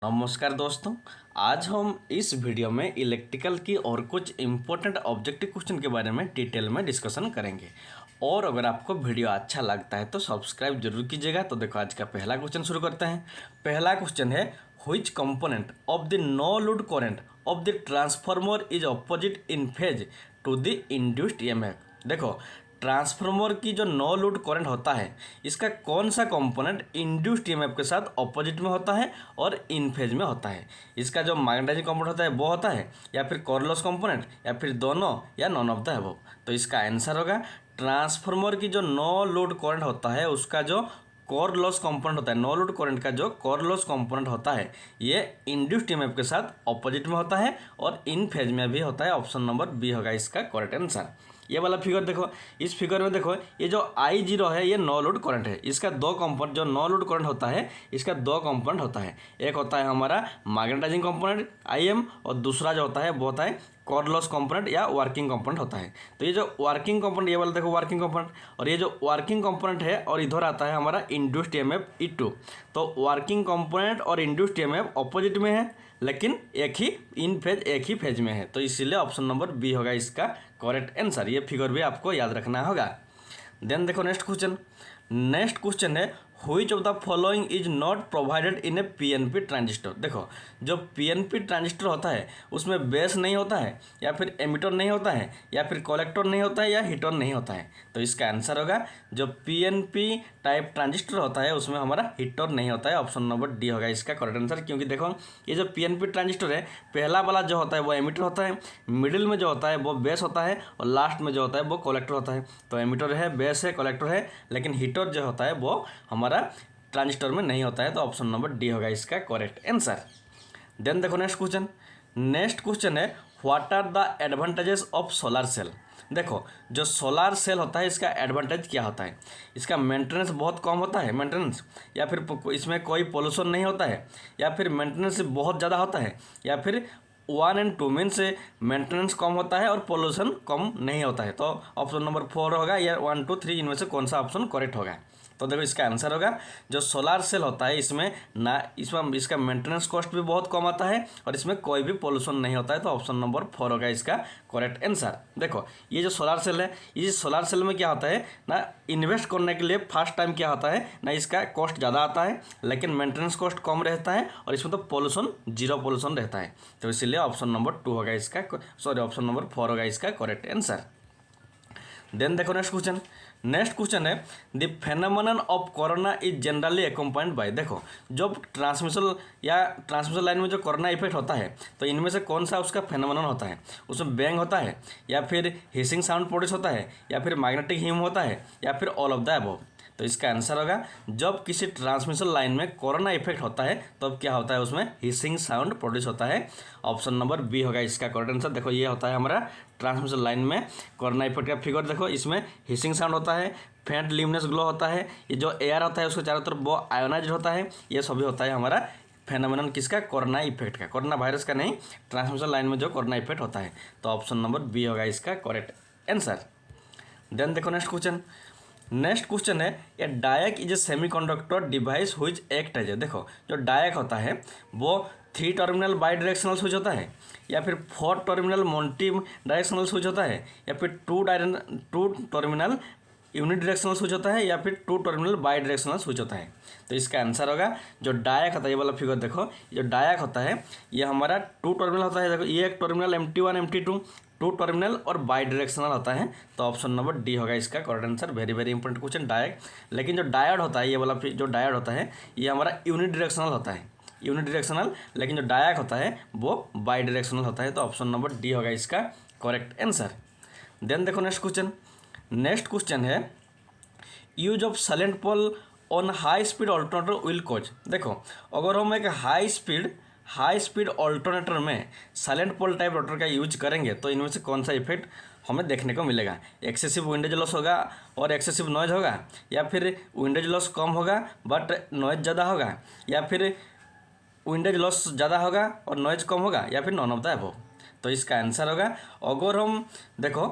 नमस्कार दोस्तों। आज हम इस वीडियो में इलेक्ट्रिकल की और कुछ इम्पोर्टेंट ऑब्जेक्टिव क्वेश्चन के बारे में डिटेल में डिस्कशन करेंगे। और अगर आपको वीडियो अच्छा लगता है तो सब्सक्राइब जरूर कीजिएगा। तो देखो आज का पहला क्वेश्चन शुरू करते हैं। पहला क्वेश्चन है, which component of the no load current of the transformer is opposite in phase to the induced EMF. देखो, ट्रांसफार्मर की जो नो लोड करंट होता है इसका कौन सा कंपोनेंट इंड्यूस्ड ईएमएफ के साथ ऑपोजिट में होता है और इन फेज में होता है। इसका जो मैग्नेटाइजिंग कंपोनेंट होता है वो होता है, या फिर कोर लॉस कंपोनेंट, या फिर दोनों, या नॉन ऑफ द अबव। तो इसका आंसर होगा, ट्रांसफार्मर की जो नो लोड करंट होता है उसका जो कोर लॉस कंपोनेंट होता है, नो लोड करंट का जो कोर लॉस कंपोनेंट होता है ये इंड्यूस्ड ईएमएफ के साथ ऑपोजिट में होता है और इन फेज में भी होता है। ऑप्शन नंबर बी होगा इसका करेक्ट आंसर। ये वाला फिगर देखो, इस फिगर में देखो, ये जो I0 है ये नो लोड करंट है। इसका दो कंपोनेंट, जो नो लोड करंट होता है इसका दो कंपोनेंट होता है। एक होता है हमारा मैग्नेटाइजिंग कंपोनेंट IM, और दूसरा जो होता है वो होता है कोर लॉस कंपोनेंट या वर्किंग कंपोनेंट होता है। तो ये जो वर्किंग कंपोनेंट, ये वाला देखो वर्किंग कंपोनेंट, और ये जो वर्किंग कंपोनेंट है और इधर आता है हमारा इंड्यूस्ड ईएमएफ E2। तो वर्किंग कंपोनेंट और इंड्यूस्ड ईएमएफ ऑपोजिट में है, लेकिन एक ही इन फेज, एक ही फेज में है। तो इसीलिए ऑप्शन नंबर बी होगा इसका करेक्ट आंसर। ये फिगर भी आपको याद रखना होगा। देन देखो नेक्स्ट क्वेश्चन। नेक्स्ट क्वेश्चन है, which of the following is not provided in A PNP transistor. देखो, जो पीएनपी ट्रांजिस्टर होता है उसमें बेस नहीं होता है, या फिर एमिटर नहीं होता है, या फिर कलेक्टर नहीं होता है, या हीटर नहीं होता है। तो इसका आंसर होगा, जो पीएनपी टाइप ट्रांजिस्टर होता है उसमें हमारा हीटर नहीं होता है। ऑप्शन नंबर डी होगा इसका करेक्ट आंसर। क्योंकि देखो, ये जो पीएनपी ट्रांजिस्टर है, पहला वाला जो होता है वो एमिटर होता है, मिडिल में जो होता है वो बेस होता है, और लास्ट में जो होता है वो कलेक्टर होता है। तो एमिटर है, बेस है, कलेक्टर है, लेकिन हीटर जो होता है वो हमारा ट्रांजिस्टर में नहीं होता है। तो ऑप्शन नंबर डी होगा इसका करेक्ट आंसर। देन देखो नेक्स्ट क्वेश्चन। नेक्स्ट क्वेश्चन है, what are the advantages of solar cell. देखो, जो सोलर सेल होता है इसका एडवांटेज क्या होता है। इसका मेंटेनेंस बहुत कम होता है, मेंटेनेंस, या फिर इसमें कोई पोल्यूशन नहीं होता है, या फिर मेंटेनेंस बहुत ज़्यादा होता है, या फिर 1 और 2 मीन से मेंटेनेंस कम होता है और पोल्यूशन कम नहीं होता है। तो ऑप्शन नंबर 4 होगा, या 1, 2, 3 इनमें से कौन सा ऑप्शन करेक्ट होगा। तो देखो इसका आंसर होगा, जो सोलार सेल होता है इसमें ना, इसमें इसका मेंटेनेंस कॉस्ट भी बहुत कम आता है और इसमें कोई भी पोल्यूशन नहीं होता है। तो ऑप्शन नंबर 4 होगा इसका करेक्ट आंसर। देखो, ये जो सोलार सेल है, ये सोलार सेल में क्या होता है ना, इन्वेस्ट करने के लिए फर्स्ट टाइम क्या होता है ना, इसका कॉस्ट ज़्यादा आता है, लेकिन मेंटेनेंस कॉस्ट कम रहता है, और इसमें तो पोल्यूशन, जीरो पोल्यूशन रहता है। तो इसीलिए ऑप्शन नंबर 2 होगा इसका, सॉरी ऑप्शन नंबर 4 होगा इसका करेक्ट आंसर। देन देखो नेक्स्ट क्वेश्चन। नेक्स्ट क्वेश्चन है, the phenomenon of corona is generally accompanied by. देखो, जो ट्रांसमिशन लाइन में जो कोरोना इफेक्ट होता है, तो इनमें से कौन सा उसका फेनोमेनन होता है। उसमें बैंग होता है, या फिर हिसिंग साउंड प्रोड्यूस होता है, या फिर मैग्नेटिक हिम होता है, या फिर ऑल ऑफ द अबव। तो इसका आंसर होगा, जब किसी ट्रांसमिशन लाइन में कोरोना इफेक्ट होता है तब तो क्या होता है, उसमें हिसिंग साउंड प्रोड्यूस होता है। ऑप्शन नंबर बी होगा इसका करेक्ट आंसर। देखो, ये होता है हमारा ट्रांसमिशन लाइन में कोरोना इफेक्ट का फिगर। देखो, इसमें हिसिंग साउंड होता है, फेंट ल्यूमिनस ग्लो होता है, ये जो एयर होता है उसके चारों तरफ वो आयोनाइज होता है। ये सभी होता है हमारा फेनोमेनन किसका, कोरोना इफेक्ट का, कोरोना वायरस का नहीं, ट्रांसमिशन लाइन में जो कोरोना इफेक्ट होता है। तो ऑप्शन नंबर बी होगा इसका करेक्ट आंसर। देन देखो नेक्स्ट क्वेश्चन। नेक्स्ट क्वेश्चन है, a diac is a semiconductor device which act as. देखो, जो डायक होता है वो 3 टर्मिनल बाई डायरेक्शनल स्विच होता है, या फिर 4 टर्मिनल मल्टी डायरेक्शनल स्विच होता है, या फिर 2 टर्मिनल यूनिट डायरेक्शनल स्विच होता है, या फिर 2 टर्मिनल बाई डायरेक्शनल स्विच होता है। तो इसका आंसर होगा, जो डायक होता है, ये वाला फिगर देखो, जो डायक होता है ये हमारा 2 टर्मिनल होता है। देखो, ये एक टर्मिनल MT1 MT2 2 टर्मिनल और बाई डायरेक्शनल होता है। तो ऑप्शन नंबर डी होगा इसका correct answer. Very very important question diac. लेकिन जो डायोड होता है, ये वाला जो डायोड होता है ये हमारा यूनिट डायरेक्शनल होता है, यूनिट डायरेक्शनल, लेकिन जो डायक होता है वो बाई डायरेक्शनल होता है। तो ऑप्शन नंबर डी होगा इसका करेक्ट आंसर। देन देखो नेक्स्ट क्वेश्चन। नेक्स्ट क्वेश्चन है, use of salient pole on high speed alternator will cause. देखो, अगर हम एक हाई स्पीड ऑल्टरनेटर में साइलेंट पोल टाइप रोटर का यूज करेंगे तो इनमें से कौन सा इफेक्ट हमें देखने को मिलेगा। एक्सेसिव विंडेज लॉस होगा और एक्सेसिव नॉइज होगा, या फिर विंडेज लॉस कम होगा बट नॉइज ज़्यादा होगा, या फिर विंडेज लॉस ज़्यादा होगा और नॉइज कम होगा, या फिर नॉन ऑफ द अबव। तो इसका आंसर होगा, अगर हम देखो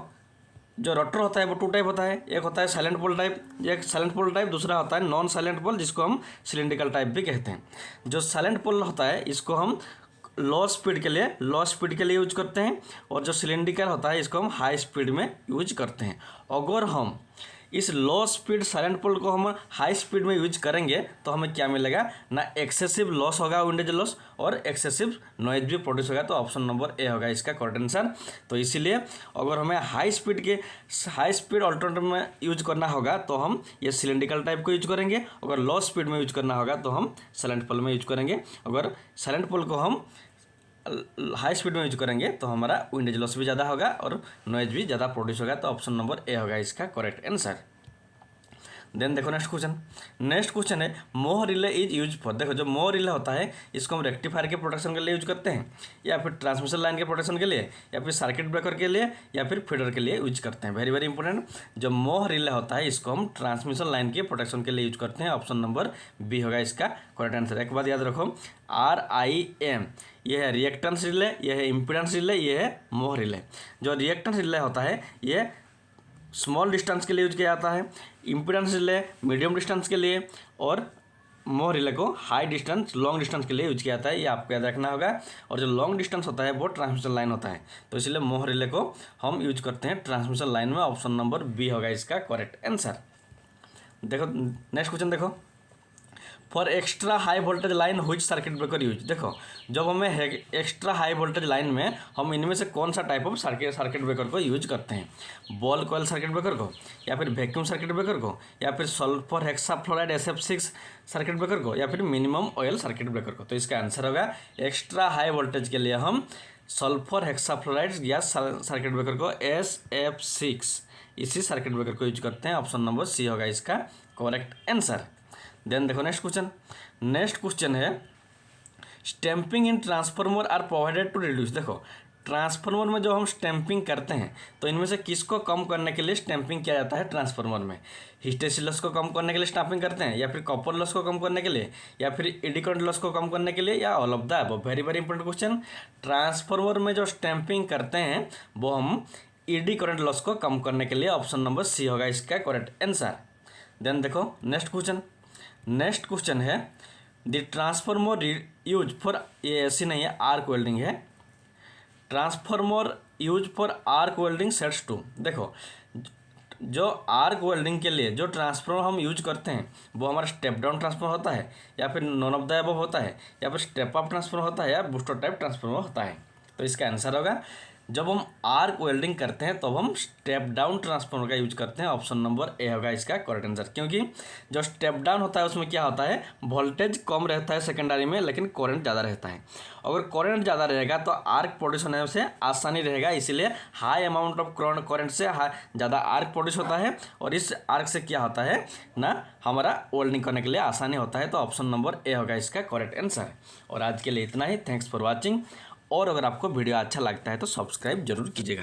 जो रोटर होता है वो 2 टाइप होता है, एक होता है साइलेंट पोल टाइप, एक साइलेंट पोल टाइप, दूसरा होता है नॉन साइलेंट पोल जिसको हम सिलेंड्रिकल टाइप भी कहते हैं। जो साइलेंट पोल होता है इसको हम लो स्पीड के लिए यूज करते हैं, और जो सिलेंड्रिकल होता है इसको हम हाई स्पीड में यूज करते हैं। अगर हम इस लो स्पीड साइलेंट पोल को हम हाई स्पीड में यूज करेंगे तो हमें क्या मिलेगा ना, एक्सेसिव लॉस होगा, विंडेज लॉस, और एक्सेसिव नॉइज भी प्रोड्यूस होगा। तो ऑप्शन नंबर ए होगा इसका करेक्ट आंसर। तो इसीलिए अगर हमें हाई स्पीड अल्टरनेटिव में यूज करना होगा तो हम ये सिलेंड्रिकल टाइप को यूज करेंगे, अगर लो स्पीड में यूज करना होगा तो हम साइलेंट पोल में यूज करेंगे। अगर साइलेंट पोल को हम हाई स्पीड में यूज करेंगे तो हमारा विंडेज लॉस भी ज़्यादा होगा और नॉइज भी ज़्यादा प्रोड्यूस होगा। तो ऑप्शन नंबर ए होगा इसका करेक्ट आंसर। देन देखो नेक्स्ट क्वेश्चन है मोह रिले इज यूज फॉर। देखो जो मोह रिले होता है इसको हम रेक्टिफायर के प्रोटेक्शन के लिए यूज करते हैं, या फिर ट्रांसमिशन लाइन के प्रोटेक्शन के लिए, या फिर सर्किट ब्रेकर के लिए, या फिर फीडर के लिए यूज करते हैं। वेरी वेरी इंपॉर्टेंट, जो मोह रिले होता है इसको हम ट्रांसमिशन लाइन के प्रोटेक्शन के लिए यूज करते हैं। ऑप्शन नंबर बी होगा इसका करेक्ट आंसर। एक बात याद रखो, RIM ये है रिएक्टेंस रिले, ये है इम्पीडेंस रिले, ये है मोह रिले। जो रिएक्टेंस रिले होता है ये स्मॉल डिस्टेंस के लिए यूज किया जाता है, इम्पीडेंस रिले मीडियम डिस्टेंस के लिए, और मोह रिले को हाई डिस्टेंस लॉन्ग डिस्टेंस के लिए यूज किया जाता है। ये आपको याद रखना होगा। और जो लॉन्ग डिस्टेंस होता है वो ट्रांसमिशन लाइन होता है, तो इसलिए मोह रिले को हम यूज करते हैं ट्रांसमिशन लाइन में। ऑप्शन नंबर बी होगा इसका करेक्ट आंसर। देखो नेक्स्ट क्वेश्चन देखो, for extra high voltage line which circuit breaker use. देखो जब हमें एक्स्ट्रा हाई वोल्टेज लाइन में हम इनमें से कौन सा टाइप ऑफ सर्किट ब्रेकर को यूज करते हैं, बॉल कॉइल सर्किट ब्रेकर को, या फिर वैक्यूम सर्किट ब्रेकर को, या फिर sulphur hexafluoride SF6 circuit breaker को, या फिर मिनिमम ऑयल सर्किट ब्रेकर को। तो इसका आंसर होगा एक्स्ट्रा हाई वोल्टेज के लिए हम sulphur hexafluoride gas circuit breaker को SF6 इसी सर्किट ब्रेकर को यूज करते हैं। ऑप्शन नंबर सी होगा इसका करेक्ट आंसर। देन देखो नेक्स्ट क्वेश्चन है stamping in transformer are provided to reduce. देखो ट्रांसफार्मर में जो हम स्टैंपिंग करते हैं तो इनमें से किसको कम करने के लिए स्टैंपिंग किया जाता है ट्रांसफार्मर में, हिस्टेरिसिस लॉस को कम करने के लिए स्टैंपिंग करते हैं, या फिर कॉपर लॉस को कम करने के लिए, या फिर एडी करंट लॉस को कम करने के लिए, या all of the above. Very very important question. Transformer में जो स्टैंपिंग करते हैं वो हम एडी करंट लॉस को कम करने के लिए। ऑप्शन नंबर सी होगा इसका करेक्ट आंसर। देन देखो नेक्स्ट क्वेश्चन है द ट्रांसफार्मर यूज फॉर, ये ऐसी नहीं है, आर्क वेल्डिंग है। Transformer use for arc welding sets to. देखो जो आर्क वेल्डिंग के लिए जो ट्रांसफार्मर हम यूज करते हैं वो हमारा स्टेप डाउन ट्रांसफार्मर होता है, या फिर नॉन ऑफ द अबव होता है, या फिर स्टेप अप ट्रांसफार्मर होता है, या बूस्टर टाइप ट्रांसफार्मर होता है। तो इसका आंसर होगा जब हम आर्क वेल्डिंग करते हैं तो हम स्टेप डाउन ट्रांसफार्मर का यूज करते हैं। ऑप्शन नंबर ए होगा इसका करेक्ट आंसर। क्योंकि जो स्टेप डाउन होता है उसमें क्या होता है, वोल्टेज कम रहता है सेकेंडरी में, लेकिन करंट ज़्यादा रहता है। अगर करंट ज़्यादा रहेगा तो आर्क प्रोड्यूस होने से आसानी रहेगा, इसीलिए हाई अमाउंट ऑफ करंट से ज़्यादा आर्क प्रोड्यूस होता है, और इस आर्क से क्या होता है ना, हमारा वेल्डिंग करने के लिए आसानी होता है। तो ऑप्शन नंबर ए होगा इसका करेक्ट आंसर। और आज के लिए इतना ही। Thanks for watching. और अगर आपको वीडियो अच्छा लगता है तो सब्सक्राइब जरूर कीजिएगा।